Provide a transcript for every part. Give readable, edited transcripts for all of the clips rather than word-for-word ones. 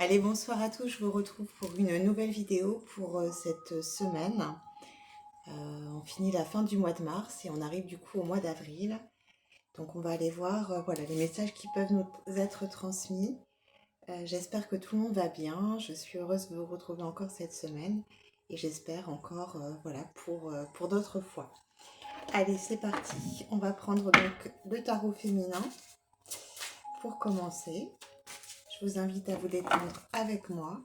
Allez, bonsoir à tous, je vous retrouve pour une nouvelle vidéo pour cette semaine. On finit la fin du mois de mars et on arrive du coup au mois d'avril. Donc on va aller voir voilà, les messages qui peuvent nous être transmis. J'espère que tout le monde va bien, je suis heureuse de vous retrouver encore cette semaine et j'espère encore voilà, pour d'autres fois. Allez, c'est parti, on va prendre donc le tarot féminin pour commencer. Je vous invite à vous détendre avec moi,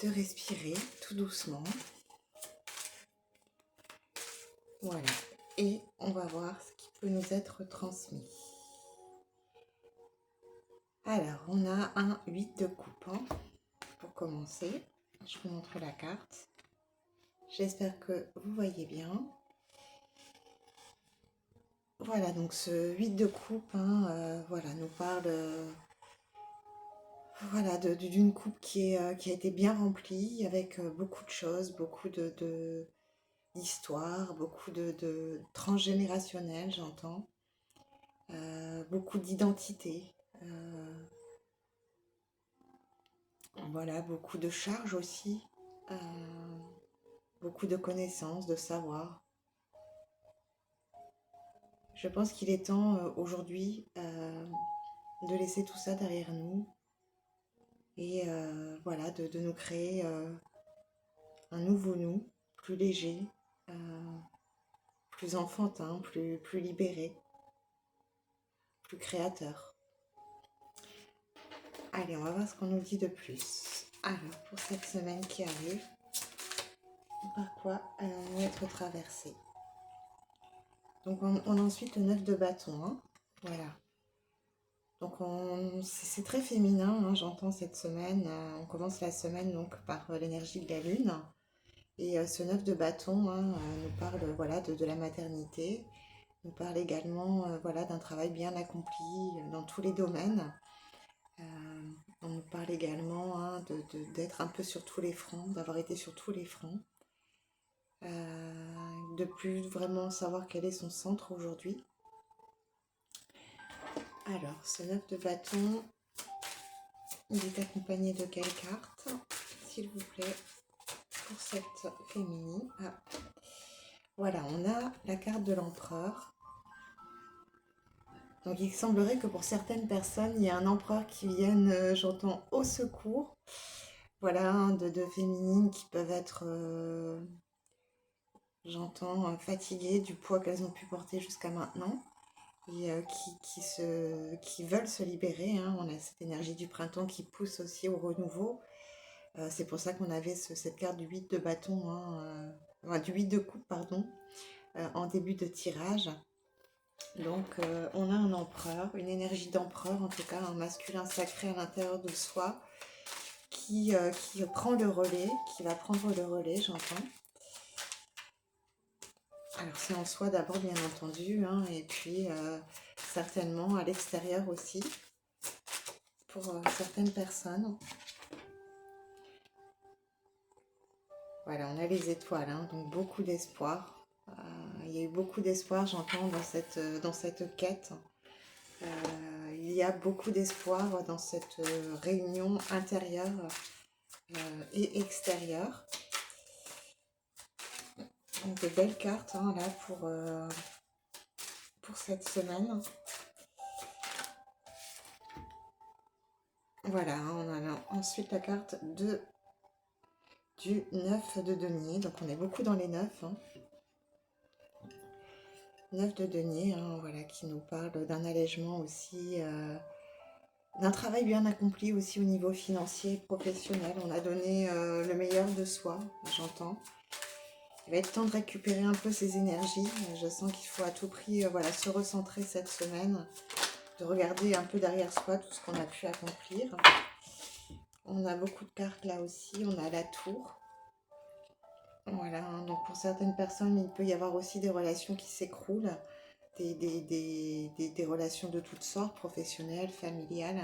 de respirer tout doucement. Voilà. Et on va voir ce qui peut nous être transmis. Alors, on a un 8 de coupe. Pour commencer, je vous montre la carte. J'espère que vous voyez bien. Voilà, donc ce 8 de coupe, voilà, nous parle voilà, d'une coupe qui a été bien remplie avec beaucoup de choses, beaucoup d'histoires, beaucoup de transgénérationnel, j'entends. Beaucoup d'identité. Voilà, beaucoup de charges aussi, euh, beaucoup de connaissances, de savoir. Je pense qu'il est temps aujourd'hui de laisser tout ça derrière nous et voilà, de nous créer un nouveau nous, plus léger, euh, plus enfantin, plus libéré, plus créateur. Allez, on va voir ce qu'on nous dit de plus. Alors, pour cette semaine qui arrive, par quoi allons-nous être traversés? Donc, on a ensuite le 9 de bâton. Voilà. Donc c'est très féminin, j'entends cette semaine. On commence la semaine donc par l'énergie de la lune. Et ce 9 de bâton nous parle voilà, de la maternité, nous parle également voilà, d'un travail bien accompli dans tous les domaines. On nous parle également d'être un peu sur tous les fronts, d'avoir été sur tous les fronts, de plus vraiment savoir quel est son centre aujourd'hui. Alors, ce 9 de bâton, il est accompagné de quelle carte, s'il vous plaît, pour cette féminine? Voilà, on a la carte de l'empereur. Donc il semblerait que pour certaines personnes, il y a un empereur qui vienne, j'entends, au secours. Voilà, de féminines qui peuvent être, j'entends, fatiguées du poids qu'elles ont pu porter jusqu'à maintenant et qui veulent se libérer. On a cette énergie du printemps qui pousse aussi au renouveau. C'est pour ça qu'on avait cette carte du 8 de bâton, enfin, du 8 de coupe, pardon, en début de tirage. Donc on a un empereur, une énergie d'empereur, en tout cas un masculin sacré à l'intérieur de soi, qui prend le relais, qui va prendre le relais, j'entends. Alors c'est en soi d'abord bien entendu, et puis certainement à l'extérieur aussi, pour certaines personnes. Voilà, on a les étoiles, donc beaucoup d'espoir. Il y a eu beaucoup d'espoir, j'entends, dans cette quête. Il y a beaucoup d'espoir dans cette réunion intérieure et extérieure. Donc de belles cartes là pour cette semaine. Voilà, on a ensuite la carte du 9 de denier. Donc on est beaucoup dans les 9. 9 de denier, voilà, qui nous parle d'un allègement aussi, d'un travail bien accompli aussi au niveau financier et professionnel. On a donné le meilleur de soi, j'entends. Il va être temps de récupérer un peu ses énergies. Je sens qu'il faut à tout prix voilà, se recentrer cette semaine, de regarder un peu derrière soi tout ce qu'on a pu accomplir. On a beaucoup de cartes là aussi. On a la tour. Voilà, donc pour certaines personnes, il peut y avoir aussi des relations qui s'écroulent, des relations de toutes sortes, professionnelles, familiales.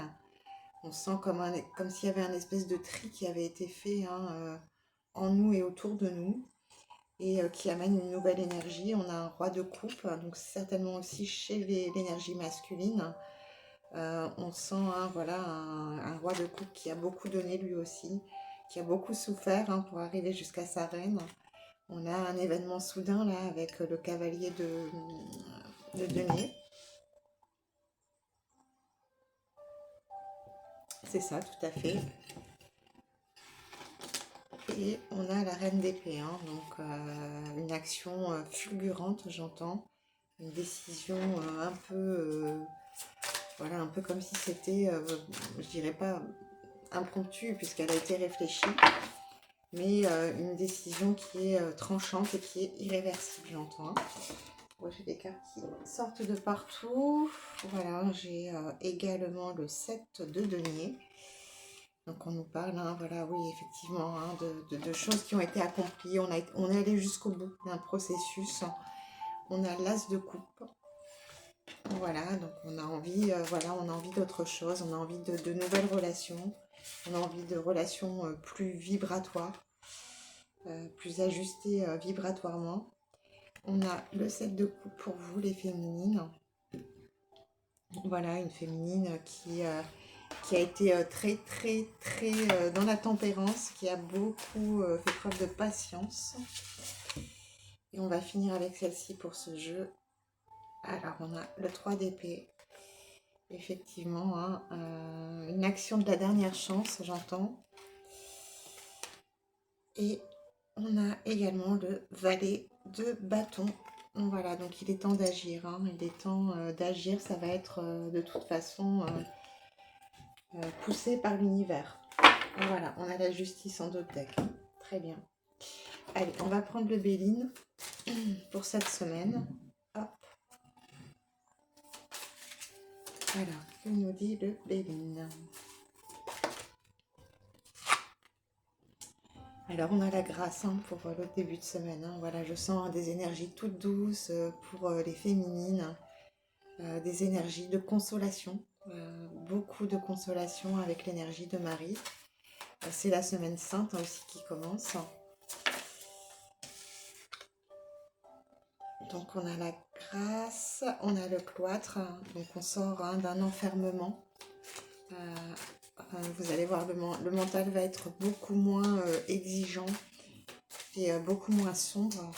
On sent comme s'il y avait un espèce de tri qui avait été fait en nous et autour de nous et qui amène une nouvelle énergie. On a un roi de coupe, donc certainement aussi chez l'énergie masculine. On sent hein, voilà, un roi de coupe qui a beaucoup donné lui aussi, qui a beaucoup souffert hein, pour arriver jusqu'à sa reine. On a un événement soudain là avec le cavalier de denier. C'est ça, tout à fait. Et on a la reine d'épée, hein, donc une action fulgurante, j'entends. Une décision un peu, voilà, un peu comme si c'était, je dirais pas impromptue puisqu'elle a été réfléchie, mais une décision qui est tranchante et qui est irréversible, j'entends. Moi, j'ai des cartes qui sortent de partout. Voilà, j'ai également le 7 de denier. Donc on nous parle, hein, voilà, oui, effectivement, hein, de choses qui ont été accomplies. On est allé jusqu'au bout d'un processus. On a l'as de coupe. Voilà, donc on a envie, voilà, on a envie d'autre chose. On a envie de nouvelles relations. On a envie de relations plus vibratoires, plus ajustées vibratoirement. On a le 7 de coupe pour vous, les féminines. Voilà, une féminine qui a été très dans la tempérance, qui a beaucoup fait preuve de patience. Et on va finir avec celle-ci pour ce jeu. Alors on a le 3 d'épée. Effectivement, hein, une action de la dernière chance, j'entends. Et on a également le valet de bâton. Voilà, donc il est temps d'agir. Hein, il est temps d'agir. Ça va être de toute façon poussé par l'univers. Voilà, on a la justice en d'autres decks. Très bien. Allez, on va prendre le Béline pour cette semaine. Hop. Alors, que nous dit le Béline? Alors, on a la grâce hein, pour le début de semaine. Hein. Voilà, je sens des énergies toutes douces pour les féminines, des énergies de consolation, beaucoup de consolation avec l'énergie de Marie. C'est la semaine sainte hein, aussi qui commence. Donc on a la grâce, on a le cloître, donc on sort hein, d'un enfermement. Vous allez voir, le mental va être beaucoup moins exigeant et beaucoup moins sombre.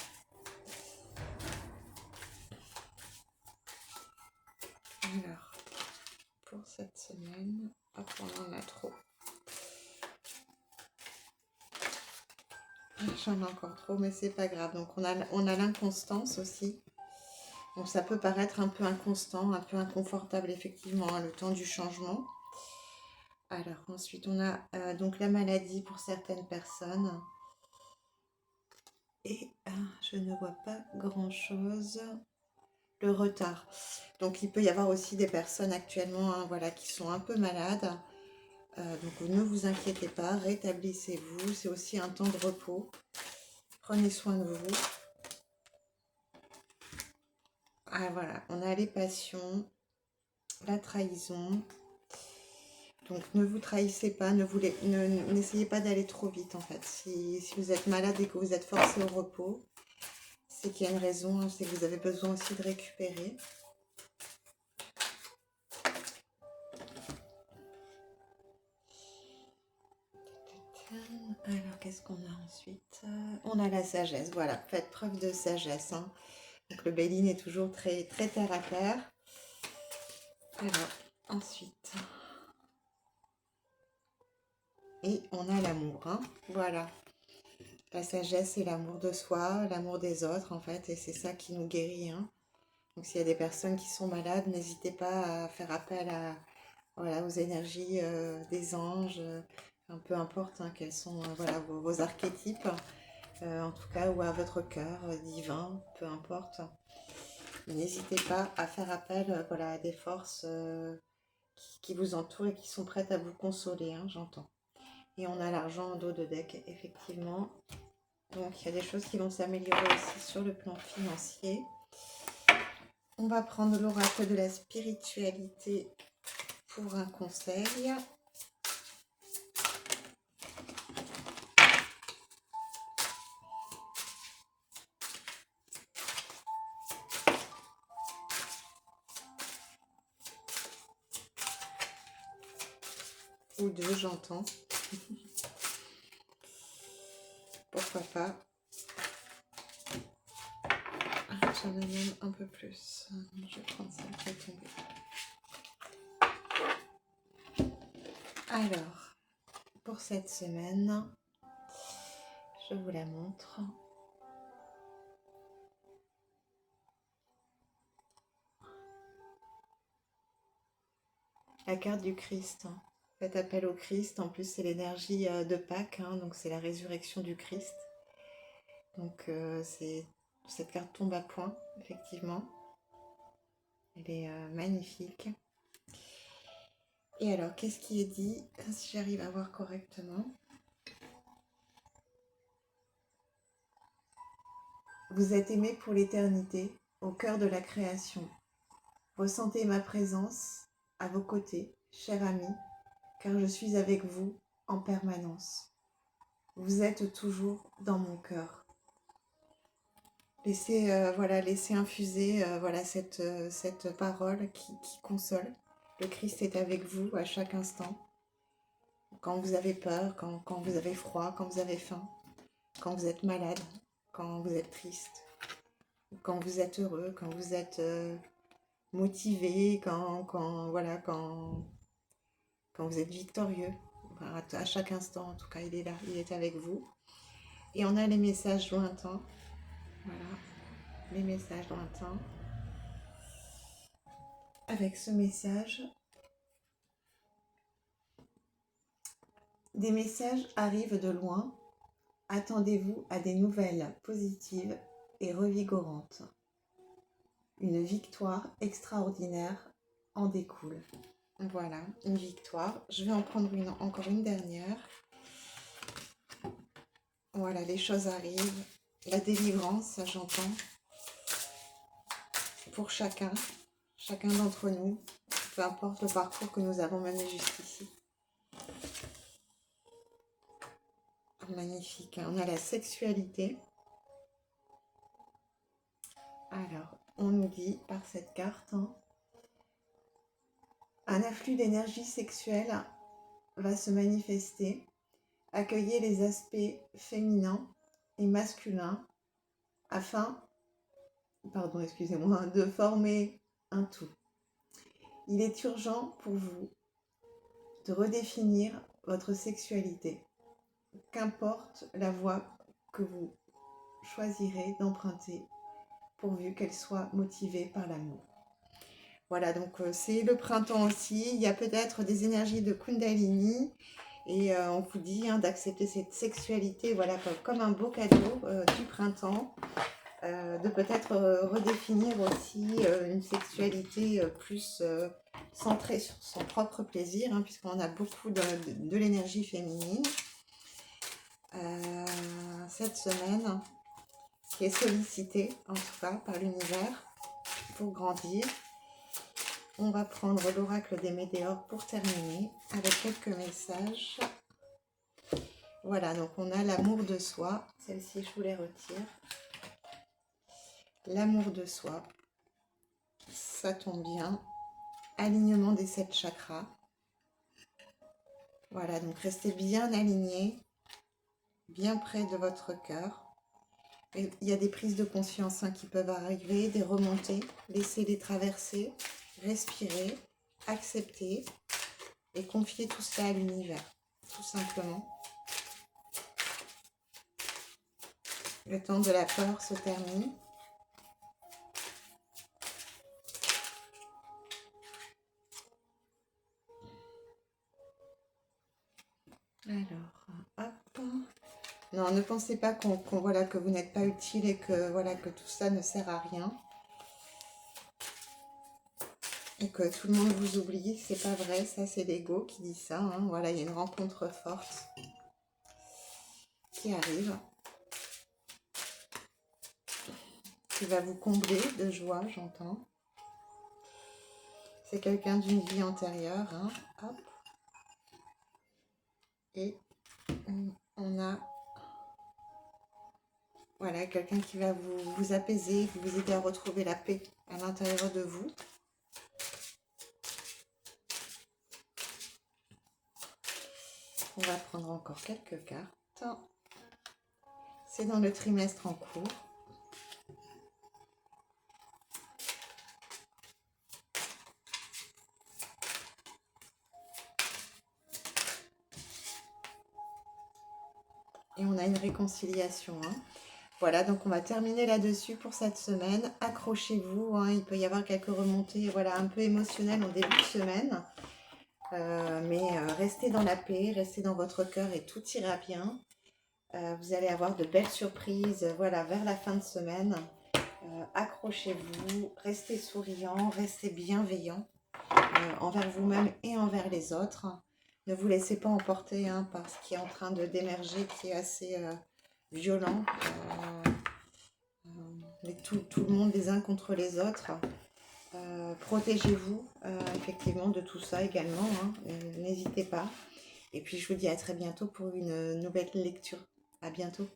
Alors, pour cette semaine, hop, on en a trop. J'en ai encore trop, mais c'est pas grave. Donc on a l'inconstance aussi. Donc ça peut paraître un peu inconstant, un peu inconfortable effectivement, hein, le temps du changement. Alors ensuite on a donc la maladie pour certaines personnes. Et je ne vois pas grand chose. Le retard. Donc il peut y avoir aussi des personnes actuellement hein, voilà, qui sont un peu malades. Donc ne vous inquiétez pas, rétablissez-vous. C'est aussi un temps de repos. Prenez soin de vous. Ah voilà, on a les passions, la trahison. Donc ne vous trahissez pas, n'essayez pas d'aller trop vite en fait. Si vous êtes malade et que vous êtes forcé au repos, c'est qu'il y a une raison, hein, c'est que vous avez besoin aussi de récupérer. Alors, qu'est-ce qu'on a ensuite? On a la sagesse, voilà, faites preuve de sagesse. Hein. Donc le Béline est toujours très terre à terre. Alors, ensuite... Et on a l'amour, hein. Voilà. La sagesse, c'est l'amour de soi, l'amour des autres, en fait, et c'est ça qui nous guérit. Hein. Donc s'il y a des personnes qui sont malades, n'hésitez pas à faire appel à, voilà, aux énergies des anges, peu importe hein, quels sont voilà, vos archétypes, en tout cas, ou à votre cœur divin, peu importe. N'hésitez pas à faire appel voilà, à des forces qui vous entourent et qui sont prêtes à vous consoler, hein, j'entends. Et on a l'argent en dos de deck, effectivement. Donc, il y a des choses qui vont s'améliorer aussi sur le plan financier. On va prendre l'oracle de la spiritualité pour un conseil. ou deux, j'entends. Pourquoi pas. J'en ai même un peu plus. Je vais prendre celle qui est tombée. Alors, pour cette semaine, je vous la montre. La carte du Christ. Faites appel au Christ. En plus, c'est l'énergie de Pâques, hein, donc c'est la résurrection du Christ. Donc, cette carte tombe à point, effectivement. Elle est magnifique. Et alors, qu'est-ce qui est dit? Si j'arrive à voir correctement. Vous êtes aimé pour l'éternité, au cœur de la création. Ressentez ma présence à vos côtés, cher ami, car je suis avec vous en permanence. Vous êtes toujours dans mon cœur. Laissez, laissez infuser cette parole qui console. Le Christ est avec vous à chaque instant. Quand vous avez peur, quand vous avez froid, quand vous avez faim, quand vous êtes malade, quand vous êtes triste, quand vous êtes heureux, quand vous êtes motivé, quand vous êtes victorieux. Enfin, à chaque instant, en tout cas, il est là, il est avec vous. Et on a les messages lointains. Voilà, les messages lointains. Avec ce message, des messages arrivent de loin. Attendez-vous à des nouvelles positives et revigorantes. Une victoire extraordinaire en découle. Voilà, une victoire. Je vais en prendre encore une dernière. Voilà, les choses arrivent. La délivrance, j'entends. Pour chacun d'entre nous, peu importe le parcours que nous avons mené jusqu'ici. Magnifique. On a la sexualité. Alors, on nous dit par cette carte, un afflux d'énergie sexuelle va se manifester. Accueillez les aspects féminins et masculins afin, de former un tout. Il est urgent pour vous de redéfinir votre sexualité. Qu'importe la voie que vous choisirez d'emprunter, pourvu qu'elle soit motivée par l'amour. Voilà, donc c'est le printemps aussi. Il y a peut-être des énergies de Kundalini. Et on vous dit d'accepter cette sexualité, voilà, comme un beau cadeau du printemps. De peut-être redéfinir aussi une sexualité plus centrée sur son propre plaisir, hein, puisqu'on a beaucoup de l'énergie féminine. Cette semaine, qui est sollicitée, en tout cas, par l'univers, pour grandir. On va prendre l'oracle des météores pour terminer, avec quelques messages. Voilà, donc on a l'amour de soi. Celle-ci, je vous les retire. L'amour de soi, ça tombe bien. Alignement des 7 chakras. Voilà, donc restez bien alignés, bien près de votre cœur. Et il y a des prises de conscience qui peuvent arriver, des remontées. Laissez-les traverser, respirer, accepter et confier tout ça à l'univers, tout simplement. Le temps de la peur se termine. Alors, hop. Non, ne pensez pas voilà, que vous n'êtes pas utile et que, voilà, que tout ça ne sert à rien. Et que tout le monde vous oublie. C'est pas vrai, ça c'est l'ego qui dit ça. Hein. Voilà, il y a une rencontre forte qui arrive. Qui va vous combler de joie, j'entends. C'est quelqu'un d'une vie antérieure. Hein. Hop. Et on a... Voilà, quelqu'un qui va vous apaiser, vous aider à retrouver la paix à l'intérieur de vous. On va prendre encore quelques cartes. C'est dans le trimestre en cours. Et on a une réconciliation. Hein. Voilà, donc on va terminer là-dessus pour cette semaine. Accrochez-vous, hein, il peut y avoir quelques remontées voilà, un peu émotionnelles en début de semaine. Mais restez dans la paix, restez dans votre cœur et tout ira bien. Vous allez avoir de belles surprises voilà, vers la fin de semaine. Accrochez-vous, restez souriant, restez bienveillant envers vous-même et envers les autres. Ne vous laissez pas emporter hein, par ce qui est en train d'émerger, qui est assez violent. Tout le monde les uns contre les autres. Protégez-vous effectivement de tout ça également. Hein. N'hésitez pas. Et puis je vous dis à très bientôt pour une nouvelle lecture. À bientôt.